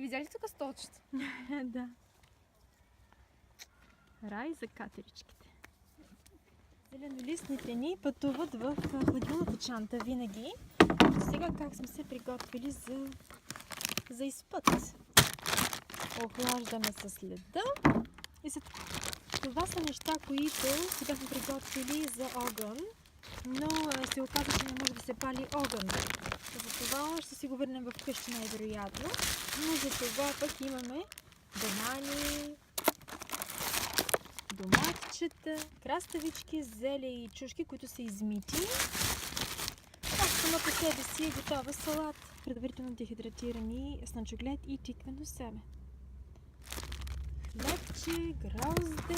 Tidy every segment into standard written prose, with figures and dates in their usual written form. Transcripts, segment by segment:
видя ли тук столчета? Да. Рай за катеричките. Зеленолистните ни пътуват в хладилната чанта винаги. Сега как сме се приготвили за изпът. Охлаждаме с леда. И това са неща, които си бяхме приготвили за огън, но се оказа, че не може да се пали огън. Затова ще си го върнем в къщи най-вероятно. Но за това пък имаме банани, доматчета, краставички, зеле и чушки, които са измити. Това само по себе си е готова салат. Предварително дехидратирани слънчоглед и тиквено семе. Хлебче, грозде.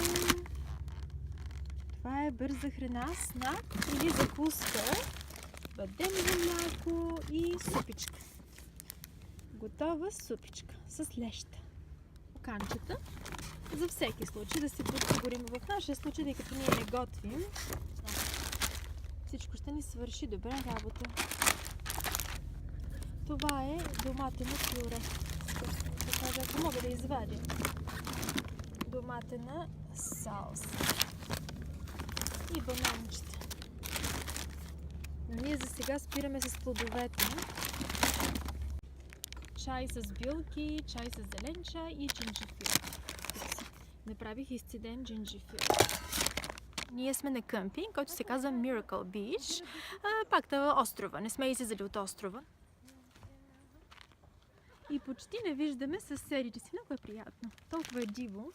Това е бърза храна, снак или закуска. Бадемово мляко и супичка. Готова супичка с леща. Канчета. За всеки случай да се подсигурим. В нашия случай, тъй като ние не готвим, всичко ще ни свърши добре работа. Това е доматено пюре. Да кажа, ако мога да извадя. Доматена салса. И бананчета. Но ние за сега спираме с плодовете. Чай с билки, чай с зелен чай и джинджифил. Направих изцеден джинджифил. Ние сме на къмпинг, който се казва Miracle Beach. Пак на острова. Не сме излизали от острова. И почти не виждаме съседите си. Много е приятно. Толкова е диво.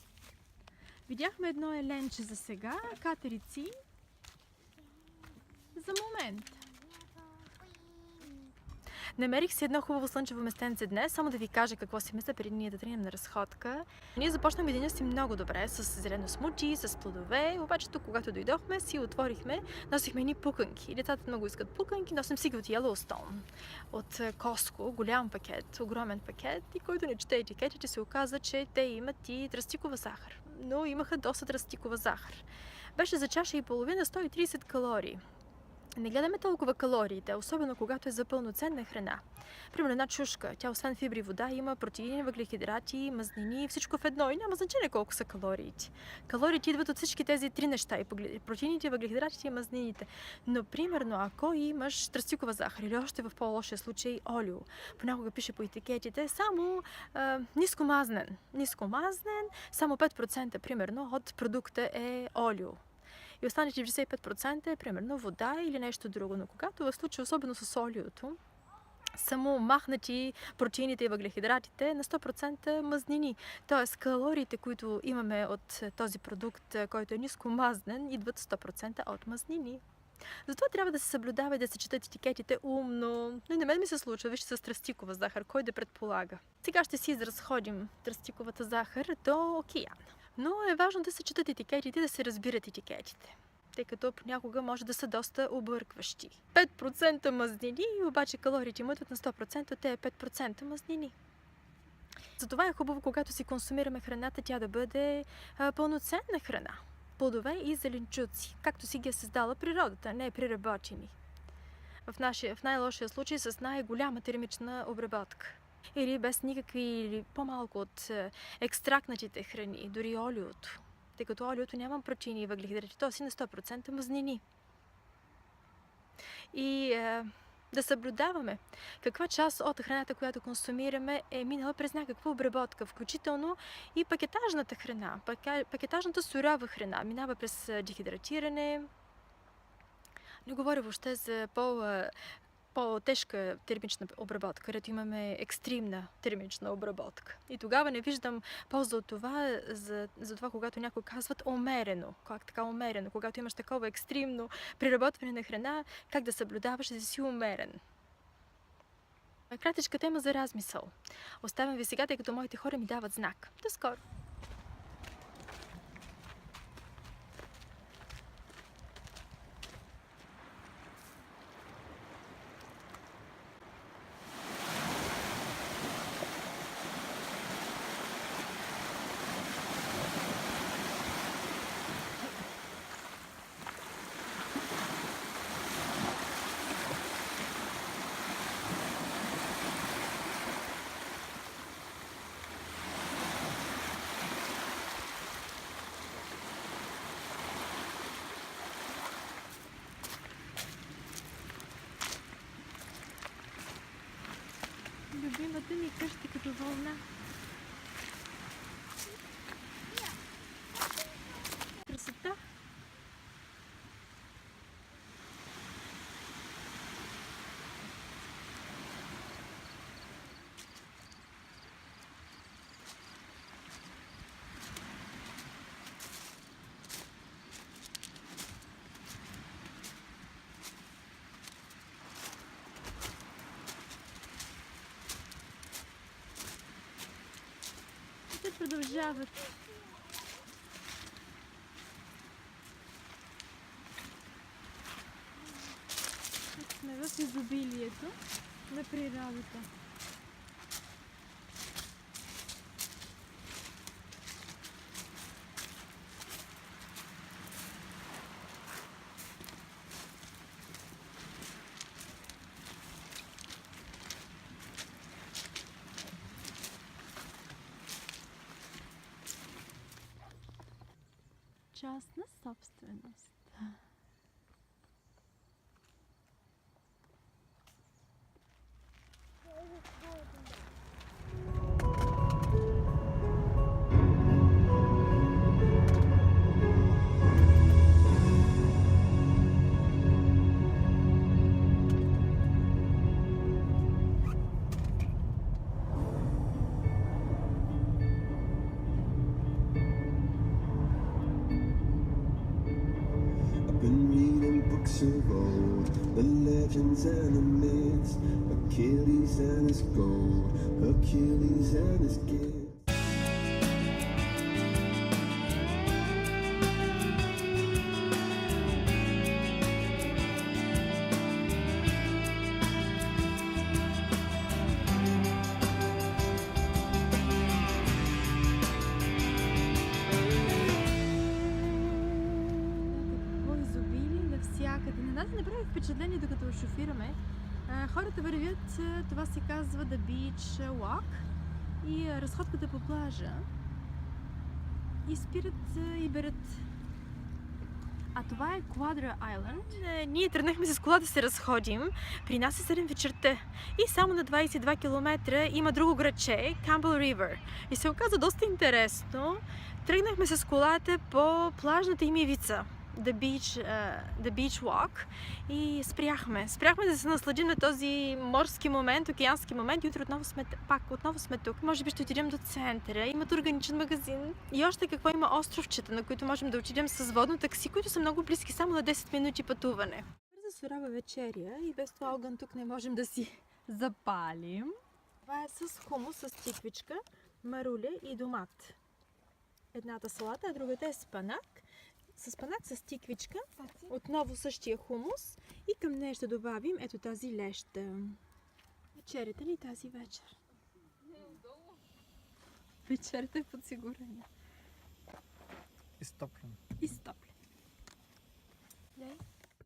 Видяхме едно еленче за сега. Катерици. За момент. Намерих си едно хубаво слънчево местенце днес, само да ви кажа какво си мисля преди ние да тръгнем на разходка. Ние започнахме деня си много добре, с зелено смути, с плодове, обаче тук, когато дойдохме, си отворихме, носихме едни пуканки. Децата много искат пуканки, носим си ги от Yellowstone, от Costco, голям пакет, огромен пакет, и който не чете етикетите, се оказа, че те имат и тръстикова захар. Но имаха доста тръстикова захар. Беше за чаша и половина 130 калории. Не гледаме толкова калориите, особено когато е за пълноценна храна. Примерно една чушка, тя освен фибри и вода има протеини, въглехидрати, мазнини, всичко в едно и няма значение колко са калориите. Калориите идват от всички тези три неща, и протеините, въглехидратите и мазнините. Но примерно ако имаш тръстикова захар или още в по-лошия случай олио, понякога пише по етикетите само нискомазнен, само 5% примерно от продукта е олио. И останалите 95% е примерно вода или нещо друго. Но когато в случая, особено с олиото, само махнати протеините и въглехидратите на 100% мазнини. Тоест калориите, които имаме от този продукт, който е нискомазнен, идват 100% от мазнини. Затова трябва да се съблюдава и да се четат етикетите умно. Но и на мен ми се случва, вижте, с тръстикова захар, кой да предполага. Сега ще си изразходим тръстиковата захар до океана. Но е важно да се четат етикетите, да се разбират етикетите, тъй като понякога може да са доста объркващи. 5% мазнини, обаче калориите имат на 100% от тези 5% мазнини. Затова е хубаво, когато си консумираме храната, тя да бъде пълноценна храна. Плодове и зеленчуци, както си ги е създала природата, не е преработени. В най-лошия случай с най-голяма термична обработка. Или без никакви, или по-малко от екстрактнатите храни, дори олиото. Тъй като олиото няма протеини и въглехидрати, то си на 100% мазнини. И да съблюдаваме каква част от храната, която консумираме, е минала през някаква обработка, включително и пакетажната храна, пакетажната сурова храна, минава през дехидратиране. Не говоря въобще за по-тежка термична обработка, където имаме екстремна термична обработка. И тогава не виждам полза от това, за това, когато някой казват умерено. Как така умерено? Когато имаш такова екстремно преработване на храна, как да съблюдаваш да си умерен? Кратичка тема за размисъл. Оставям ви сега, тъй като моите хора ми дават знак. До скоро! вкъщи като вълна. Красота! Те продължават. Тук сме в изобилието на природата. Частна собственост. Of old, the legends and the myths, Achilles and his gold, Achilles and his gift. На нас не прави впечатление, докато шофираме. Хората вървят, това се казва The Beach Walk и разходката по плажа и спират и берат. А това е Quadra Island. Ние тръгнахме с колата да се разходим. При нас е 7 вечерта и само на 22 км има друго градче, Campbell River. И се оказа доста интересно. Тръгнахме с колата по плажната им ивица. The beach walk и спряхме. Спряхме да се насладим на този морски момент, океански момент и утре отново сме тук. Може би ще отидем до центъра. Имат органичен магазин и още какво има островчета, на които можем да отидем с водно такси, които са много близки, само на 10 минути пътуване. Бърза сурава вечеря и без това огън тук не можем да си запалим. Това е с хумус, с тиквичка, маруля и домат. Едната салата, а другата е спанак. С панак с тиквичка, отново същия хумус и към нея ще добавим ето тази леща. Вечерята ли тази вечер? Вечерята е подсигурена. Изтоплена. И